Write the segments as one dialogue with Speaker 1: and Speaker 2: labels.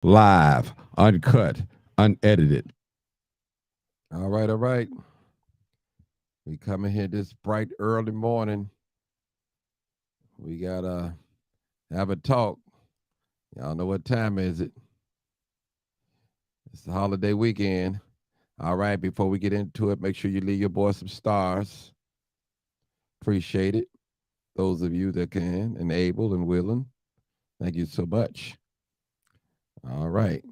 Speaker 1: live, uncut, unedited.
Speaker 2: All right, all right. We coming here this bright early morning. We gotta have a talk. Y'all know what time is it? It's the holiday weekend. All right, before we get into it, make sure you leave your boy some stars. Appreciate it. Those of you that can and able and willing, thank you so much. All right.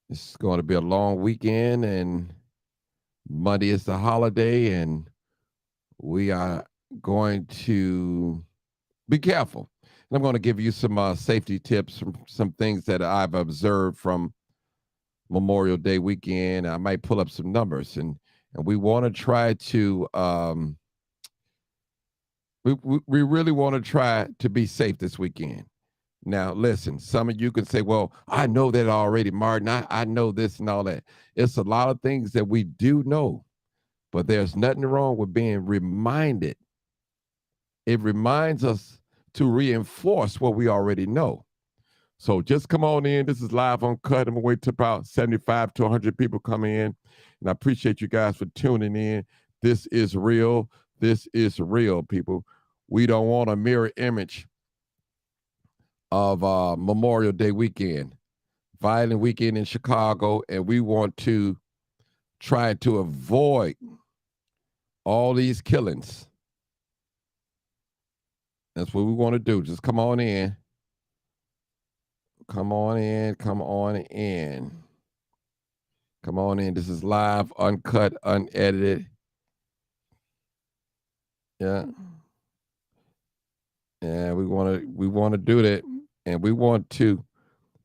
Speaker 2: It's going to be a long weekend, and Monday is the holiday, and we are going to be careful. And I'm going to give you some safety tips, some things that I've observed from Memorial Day weekend. I might pull up some numbers, and we want to try to we really want to try to be safe this weekend. Now, listen, some of you can say, well, I know that already, Martin. I know this and all that. It's a lot of things that we do know, but there's nothing wrong with being reminded. It reminds us to reinforce what we already know. So just come on in. This is live on cut. I'm going to wait till about 75 to 100 people come in. And I appreciate you guys for tuning in. This is real. This is real, people. We don't want a mirror image of Memorial Day weekend, violent weekend in Chicago, and we want to try to avoid all these killings. That's what we want to do. Just come on in. Come on in. Come on in. Come on in. This is live, uncut, unedited. Yeah. Yeah, we want to do that. And we want to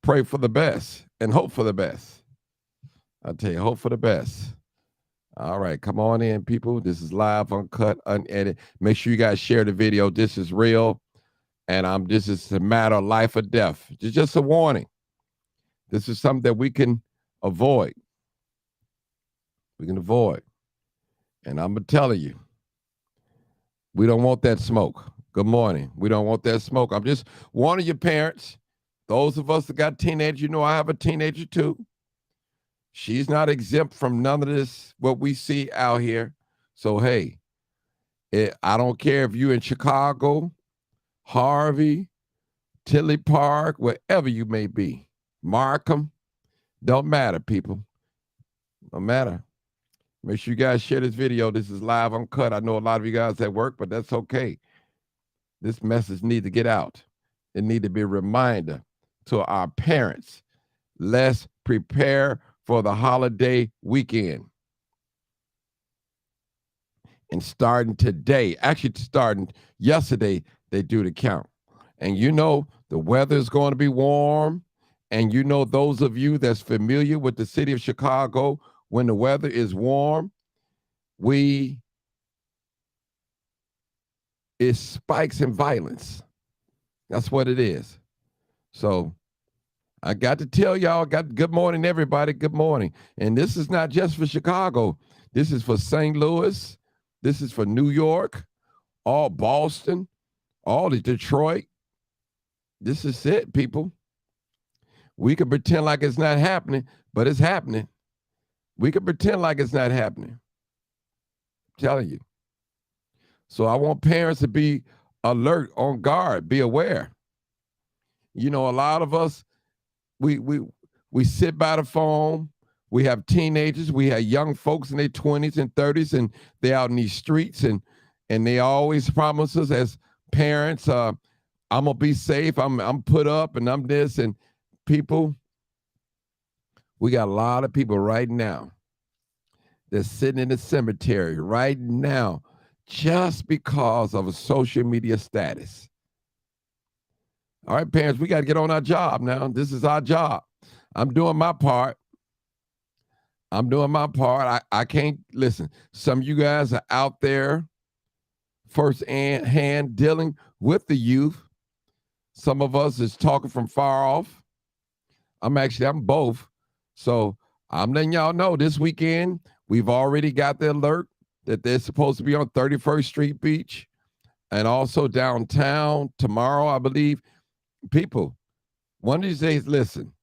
Speaker 2: pray for the best and hope for the best. I'll tell you, hope for the best. All right, come on in, people. This is live, uncut, unedited. Make sure you guys share the video. This is real. And this is a matter of life or death. It's just a warning. This is something that we can avoid. We can avoid. And I'm telling you, we don't want that smoke. Good morning. We don't want that smoke. I'm just warning your parents. Those of us that got teenagers, you know I have a teenager too. She's not exempt from none of this, what we see out here. So, hey, I don't care if you're in Chicago, Harvey, Tinley Park, wherever you may be. Markham, don't matter, people. Don't matter. Make sure you guys share this video. This is live uncut. I know a lot of you guys at work, but that's okay. This message needs to get out. It needs to be a reminder to our parents. Let's prepare for the holiday weekend. And starting today, actually starting yesterday, they do the count. And you know, the weather is going to be warm. And you know, those of you that's familiar with the city of Chicago, when the weather is warm, it spikes in violence. That's what it is. So I got to tell y'all, good morning, everybody. Good morning. And this is not just for Chicago. This is for St. Louis. This is for New York, all Boston, all of Detroit. This is it, people. We can pretend like it's not happening, but it's happening. We can pretend like it's not happening. I'm telling you. So I want parents to be alert, on guard, be aware. You know, a lot of us, we sit by the phone. We have teenagers. We have young folks in their 20s and 30s, and they're out in these streets, and they always promise us as parents, I'm gonna be safe. I'm put up, and I'm this, and people. We got a lot of people right now that's sitting in the cemetery right now just because of a social media status. All right, parents, we got to get on our job now. This is our job. I'm doing my part. I can't listen. Some of you guys are out there first hand dealing with the youth. Some of us is talking from far off. I'm both. So I'm letting y'all know this weekend, we've already got the alert that they're supposed to be on 31st Street Beach and also downtown tomorrow, I believe. People, One of these days, listen,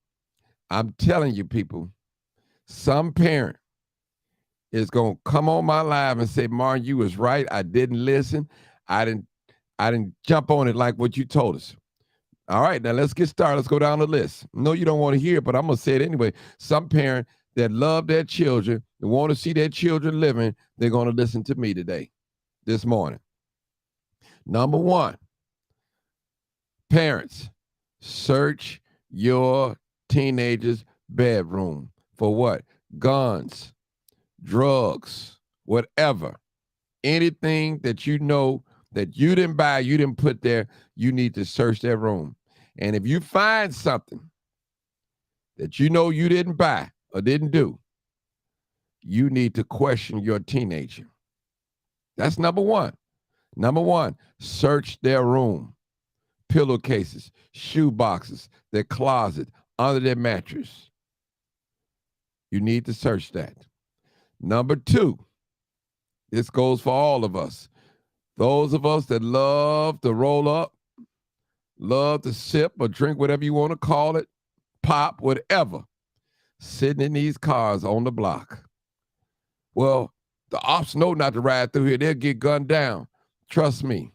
Speaker 2: I'm telling you, people, some parent is going to come on my live and say, Martin, you was right. I didn't listen. I didn't jump on it like what you told us. All right, now let's get started. Let's go down the list. No, you don't want to hear it, but I'm going to say it anyway. Some parent that love their children and want to see their children living, they're going to listen to me today, this morning. Number one, parents, search your teenager's bedroom for what? Guns, drugs, whatever. Anything that you know that you didn't buy, you didn't put there, you need to search their room. And if you find something that you know you didn't buy or didn't do, you need to question your teenager. That's number one. Number one, search their room, pillowcases, shoe boxes, their closet, under their mattress. You need to search that. Number two, this goes for all of us. Those of us that love to roll up, love to sip or drink, whatever you want to call it, pop, whatever, sitting in these cars on the block. Well, the ops know not to ride through here. They'll get gunned down. Trust me.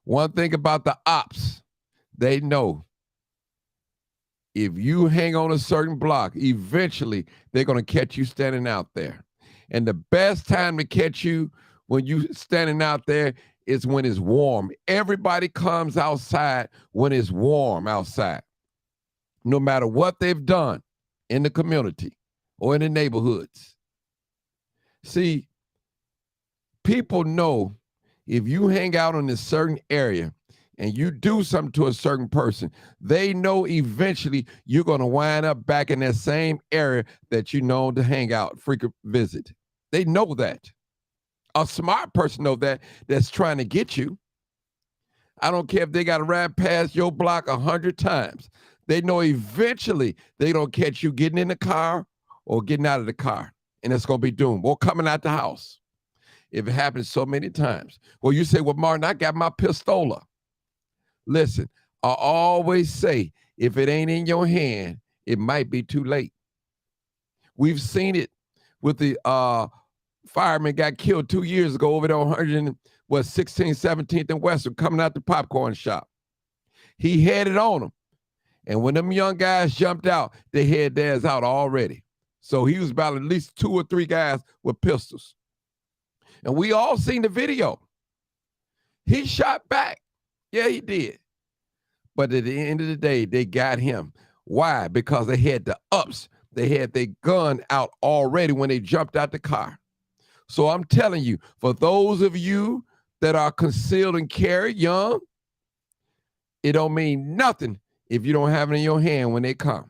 Speaker 2: One thing about the ops, they know if you hang on a certain block, eventually they're going to catch you standing out there. And the best time to catch you when you standing out there is when it's warm. Everybody comes outside when it's warm outside, no matter what they've done in the community or in the neighborhoods. See, people know if you hang out in a certain area and you do something to a certain person, they know eventually you're going to wind up back in that same area that you know to hang out, frequent visit. They know that. A smart person knows that, that's trying to get you. I don't care if they got to ride past your block 100 times. They know eventually they don't catch you getting in the car or getting out of the car, and it's going to be doomed, or coming out the house. If it happens so many times. Well, you say, well, Martin, I got my pistola. Listen, I always say, if it ain't in your hand, it might be too late. We've seen it with the fireman got killed 2 years ago over there on 16th, 17th and Western, coming out the popcorn shop. He had it on him. And when them young guys jumped out, they had theirs out already. So he was about at least 2 or 3 guys with pistols. And we all seen the video. He shot back. Yeah, he did. But at the end of the day, they got him. Why? Because they had the ups. They had their gun out already when they jumped out the car. So I'm telling you, for those of you that are concealed and carry young, it don't mean nothing if you don't have it in your hand when they come.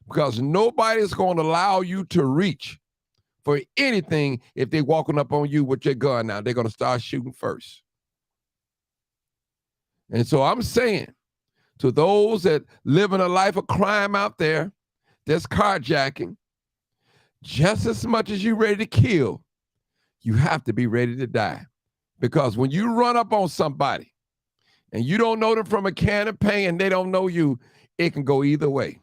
Speaker 2: Because nobody's going to allow you to reach for anything if they're walking up on you with your gun now. They're going to start shooting first. And so I'm saying to those that live in a life of crime out there, that's carjacking, just as much as you're ready to kill, you have to be ready to die. Because when you run up on somebody and you don't know them from a can of paint and they don't know you, it can go either way.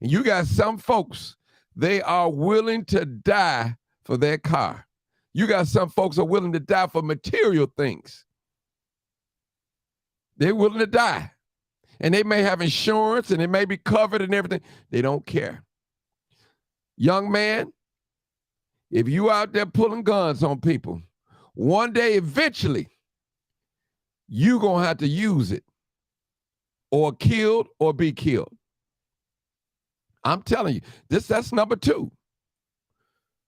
Speaker 2: And you got some folks, they are willing to die for their car. You got some folks are willing to die for material things. They're willing to die. And they may have insurance and it may be covered and everything. They don't care. Young man, if you out there pulling guns on people, one day eventually you're going to have to use it or killed or be killed. I'm telling you, that's number 2.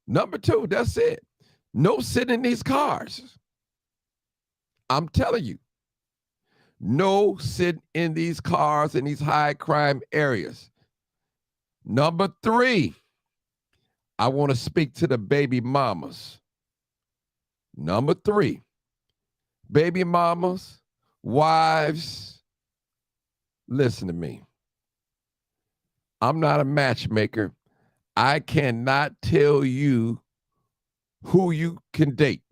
Speaker 2: Number 2, that's it. No sitting in these cars. I'm telling you. No sitting in these cars in these high crime areas. Number 3, I want to speak to the baby mamas. Number 3, baby mamas, wives, listen to me. I'm not a matchmaker. I cannot tell you who you can date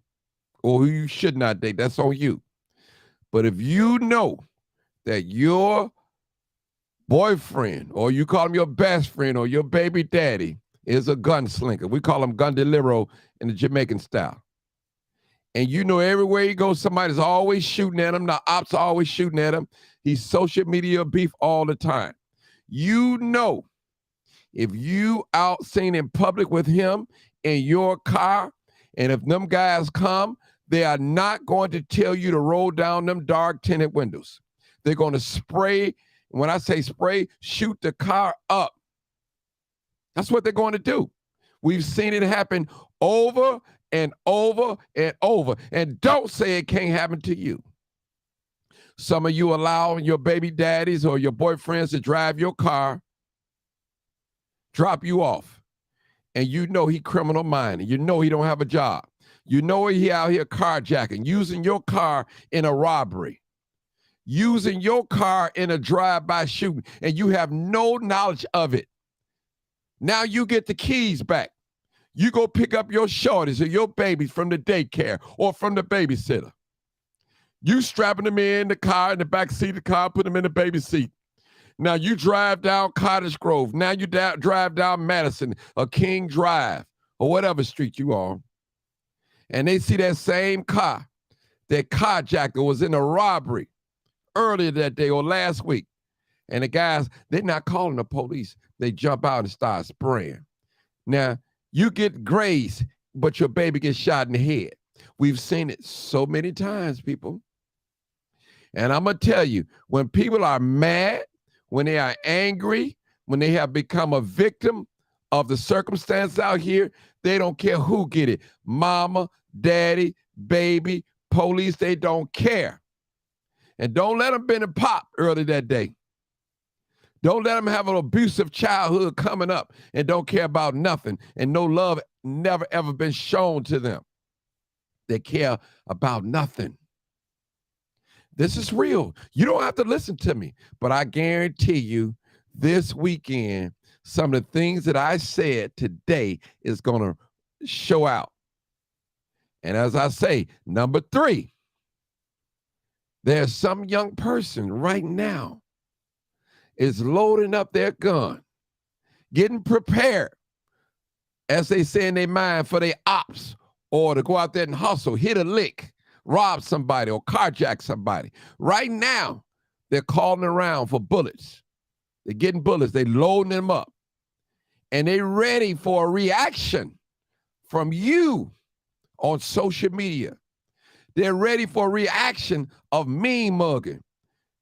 Speaker 2: or who you should not date. That's on you. But if you know that your boyfriend, or you call him your best friend or your baby daddy, is a gunslinger. We call him Gundilero in the Jamaican style. And you know, everywhere he goes, somebody's always shooting at him. The ops are always shooting at him. He's social media beef all the time. You know, if you out seen in public with him in your car, and if them guys come, they are not going to tell you to roll down them dark tinted windows. They're going to spray. When I say spray, shoot the car up. That's what they're going to do. We've seen it happen over and over and over. And don't say it can't happen to you. Some of you allow your baby daddies or your boyfriends to drive your car, drop you off, and you know he criminal minded. You know he don't have a job. You know he out here carjacking, using your car in a robbery, using your car in a drive-by shooting, and you have no knowledge of it. Now you get the keys back. You go pick up your shorties or your babies from the daycare or from the babysitter. You strapping them in the car, in the back seat of the car, put them in the baby seat. Now you drive down Cottage Grove. Now you drive down Madison or King Drive or whatever street you on. And they see that same car, that carjacker was in a robbery earlier that day or last week. And the guys, they're not calling the police. They jump out and start spraying. Now, you get grazed, but your baby gets shot in the head. We've seen it so many times, people. And I'm going to tell you, when people are mad, when they are angry, when they have become a victim of the circumstance out here, they don't care who get it. Mama, daddy, baby, police, they don't care. And don't let them bend and pop early that day. Don't let them have an abusive childhood coming up and don't care about nothing and no love never ever been shown to them. They care about nothing. This is real. You don't have to listen to me, but I guarantee you this weekend, some of the things that I said today is going to show out. And as I say, number 3, there's some young person right now is loading up their gun, getting prepared, as they say in their mind, for their ops or to go out there and hustle, hit a lick, rob somebody or carjack somebody. Right now, they're calling around for bullets. They're getting bullets. They're loading them up. And they're ready for a reaction from you on social media. They're ready for a reaction of mean mugging.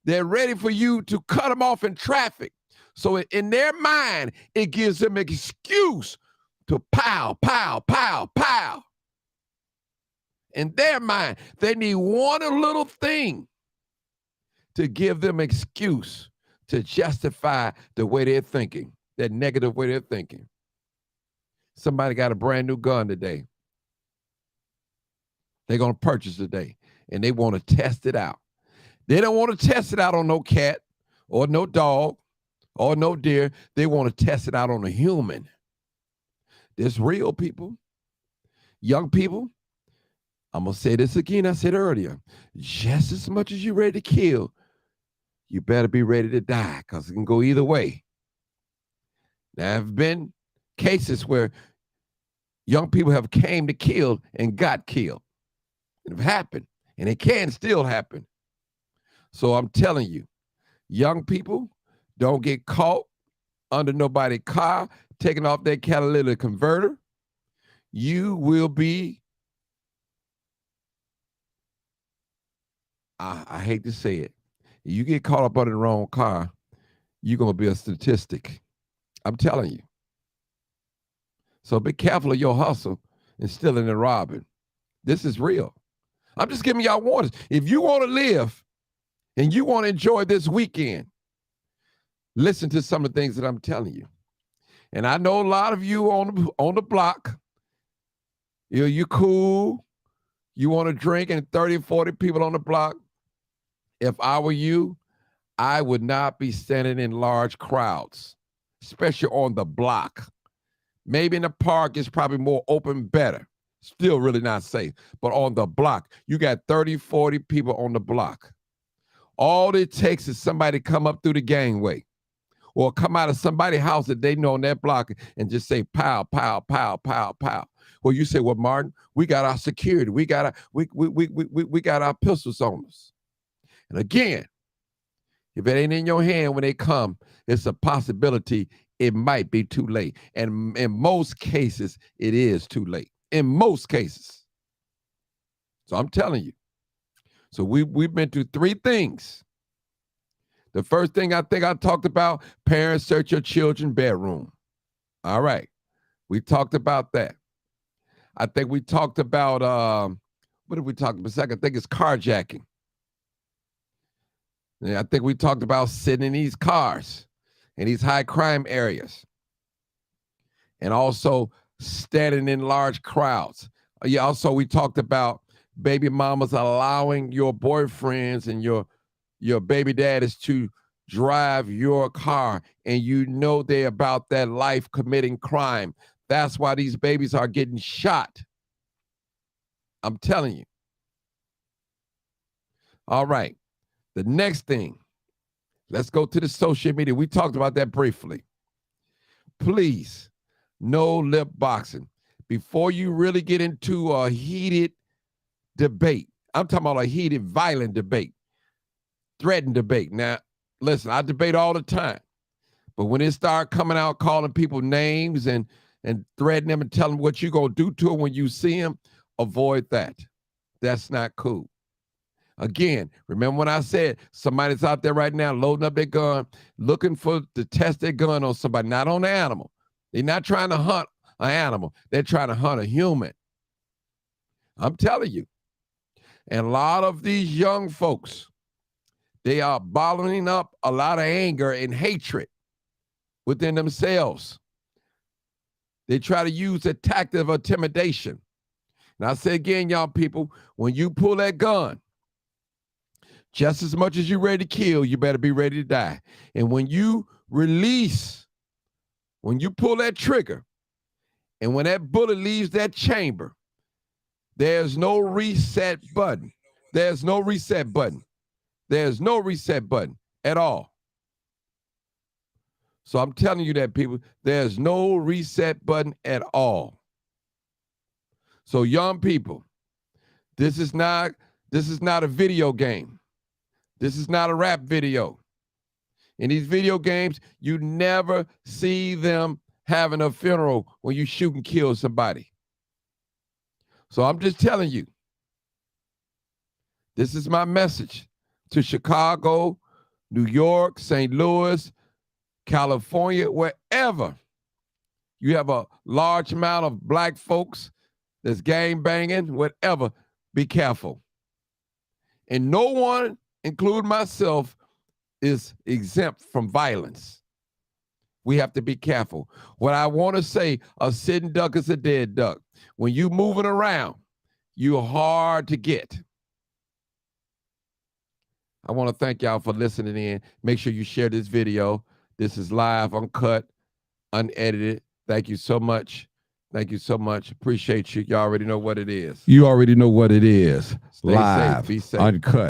Speaker 2: They're ready for you to cut them off in traffic. So in their mind, it gives them an excuse to pow, pow, pow, pow. In their mind, they need one little thing to give them excuse to justify the way they're thinking, that negative way they're thinking. Somebody got a brand new gun today. They're going to purchase today, and they want to test it out. They don't want to test it out on no cat or no dog or no deer. They want to test it out on a human. This real, people. Young people, I'm going to say this again. I said earlier, just as much as you're ready to kill, you better be ready to die because it can go either way. There have been cases where young people have came to kill and got killed. It have happened, and it can still happen. So I'm telling you, young people, don't get caught under nobody's car, taking off their catalytic converter. You will be, I hate to say it, you get caught up under the wrong car, you're going to be a statistic. I'm telling you. So be careful of your hustle and stealing and robbing. This is real. I'm just giving y'all warnings. If you want to live and you want to enjoy this weekend, listen to some of the things that I'm telling you. And I know a lot of you on the block, you cool, you want to drink, and 30, 40 people on the block. If I were you, I would not be standing in large crowds, especially on the block. Maybe in the park, it's probably more open, better. Still really not safe. But on the block, you got 30, 40 people on the block. All it takes is somebody to come up through the gangway. or come out of somebody's house that they know on that block and just say pow, pow, pow, pow, pow. Well, you say, well, Martin, we got our security. We got our pistols on us. And again, if it ain't in your hand when they come, it's a possibility it might be too late. And in most cases, it is too late. In most cases. So I'm telling you. So we've been through three things. The first thing I think I talked about, parents search your children's bedroom. All right. We talked about that. I think we talked about, what did we talk about? Second, I think it's carjacking. Yeah, I think we talked about sitting in these cars in these high crime areas. And also standing in large crowds. Yeah, also we talked about baby mamas allowing your boyfriends and your baby daddies to drive your car, and you know they're about that life committing crime. That's why these babies are getting shot. I'm telling you. All right. The next thing, let's go to the social media. We talked about that briefly. Please, no lip boxing. Before you really get into a heated debate, I'm talking about a heated, violent debate, threatened debate. Now, listen, I debate all the time. But when it start coming out, calling people names and threatening them and telling them what you're going to do to them when you see them, avoid that. That's not cool. Again, remember when I said somebody's out there right now loading up their gun, looking to test their gun on somebody, not on the animal. They're not trying to hunt an animal. They're trying to hunt a human. I'm telling you. And a lot of these young folks, they are bottling up a lot of anger and hatred within themselves. They try to use a tactic of intimidation. And I say again, y'all people, when you pull that gun, just as much as you're ready to kill, you better be ready to die. And when you release, when you pull that trigger, and when that bullet leaves that chamber, there's no reset button. There's no reset button. There's no reset button at all. So I'm telling you that, people, there's no reset button at all. So young people, this is not a video game. This is not a rap video. In these video games, you never see them having a funeral when you shoot and kill somebody. So I'm just telling you, this is my message to Chicago, New York, St. Louis, California, wherever you have a large amount of black folks that's gang banging, whatever, be careful. And no one, including myself, is exempt from violence. We have to be careful. What I want to say, a sitting duck is a dead duck. When you moving around, you're hard to get. I want to thank y'all for listening in. Make sure you share this video. This is live, uncut, unedited. Thank you so much. Thank you so much. Appreciate you. You already know what it is.
Speaker 1: You already know what it is.
Speaker 2: Stay
Speaker 1: Live,
Speaker 2: safe. Be safe.
Speaker 1: Uncut.